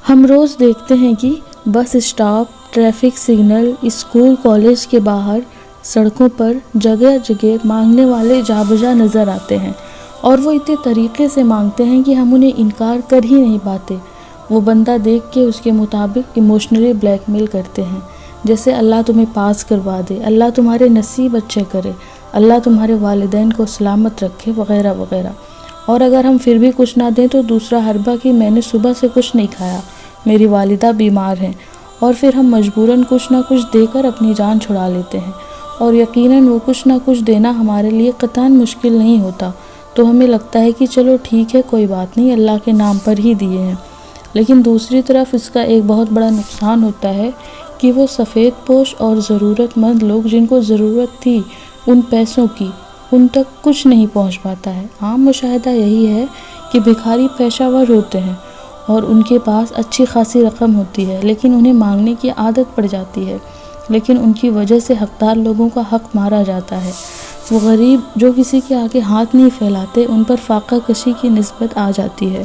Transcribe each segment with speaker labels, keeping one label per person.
Speaker 1: ہم روز دیکھتے ہیں کہ bus stop, traffic signal, school college کے باہر، سڑکوں پر جگہ جگہ مانگنے والے جا بجا نظر آتے ہیں، اور وہ اتنے طریقے سے مانگتے ہیں کہ ہم انہیں انکار کر ہی نہیں پاتے۔ وہ بندہ دیکھ کے اس کے مطابق ایموشنلی بلیک میل کرتے ہیں، جیسے اللہ تمہیں پاس کروا دے، اللہ تمہارے نصیب اچھے کرے، اللہ تمہارے والدین کو سلامت رکھے، وغیرہ وغیرہ۔ اور اگر ہم پھر بھی کچھ نہ دیں تو دوسرا حربہ کہ میں نے صبح سے کچھ نہیں کھایا، میری والدہ بیمار ہیں، اور پھر ہم مجبوراً کچھ نہ کچھ دے کر اپنی جان چھڑا لیتے ہیں۔ اور یقیناً وہ کچھ نہ کچھ دینا ہمارے لیے قطعاً مشکل نہیں ہوتا، تو ہمیں لگتا ہے کہ چلو ٹھیک ہے، کوئی بات نہیں، اللہ کے نام پر ہی دیے ہیں۔ لیکن دوسری طرف اس کا ایک بہت بڑا نقصان ہوتا ہے کہ وہ سفید پوش اور ضرورت مند لوگ جن کو ضرورت تھی ان پیسوں کی، ان تک کچھ نہیں پہنچ پاتا ہے۔ عام مشاہدہ یہی ہے کہ بھکاری پیشہ ور ہوتے ہیں اور ان کے پاس اچھی خاصی رقم ہوتی ہے، لیکن انہیں مانگنے کی عادت پڑ جاتی ہے، لیکن ان کی وجہ سے حقدار لوگوں کا حق مارا جاتا ہے۔ وہ غریب جو کسی کے آگے ہاتھ نہیں پھیلاتے، ان پر فاقہ کشی کی نسبت آ جاتی ہے،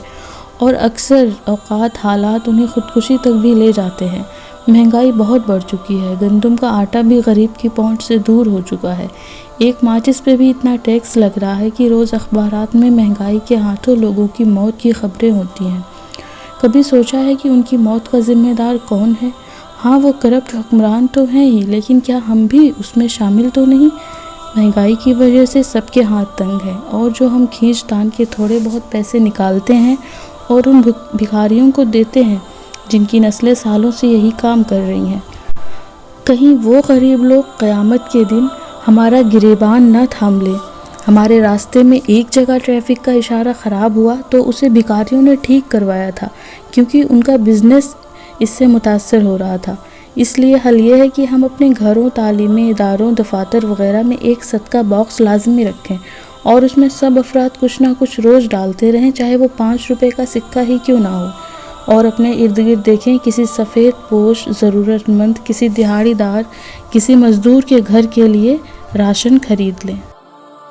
Speaker 1: اور اکثر اوقات حالات انہیں خودکشی تک بھی لے جاتے ہیں۔ مہنگائی بہت بڑھ چکی ہے، گندم کا آٹا بھی غریب کی پہنچ سے دور ہو چکا ہے، ایک ماچس پہ بھی اتنا ٹیکس لگ رہا ہے کہ روز اخبارات میں مہنگائی کے ہاتھوں لوگوں کی موت کی خبریں ہوتی ہیں۔ کبھی سوچا ہے کہ ان کی موت کا ذمہ دار کون ہے؟ ہاں، وہ کرپٹ حکمران تو ہیں ہی، لیکن کیا ہم بھی اس میں شامل تو نہیں؟ مہنگائی کی وجہ سے سب کے ہاتھ تنگ ہیں، اور جو ہم کھینچ تان کے تھوڑے بہت پیسے نکالتے ہیں اور ان بھکاریوں کو دیتے ہیں جن کی نسلیں سالوں سے یہی کام کر رہی ہیں، کہیں وہ غریب لوگ قیامت کے دن ہمارا گریبان نہ تھام لیں۔ ہمارے راستے میں ایک جگہ ٹریفک کا اشارہ خراب ہوا تو اسے بھکاریوں نے ٹھیک کروایا تھا، کیونکہ ان کا بزنس اس سے متاثر ہو رہا تھا۔ اس لیے حل یہ ہے کہ ہم اپنے گھروں، تعلیمی اداروں، دفاتر وغیرہ میں ایک صدقہ باکس لازمی رکھیں، اور اس میں سب افراد کچھ نہ کچھ روز ڈالتے رہیں، چاہے وہ 5 روپے کا سکہ ہی کیوں نہ ہو۔ اور اپنے ارد گرد دیکھیں، کسی سفید پوش، ضرورت مند، کسی دہاڑی دار، کسی مزدور کے گھر کے لیے راشن خرید لیں۔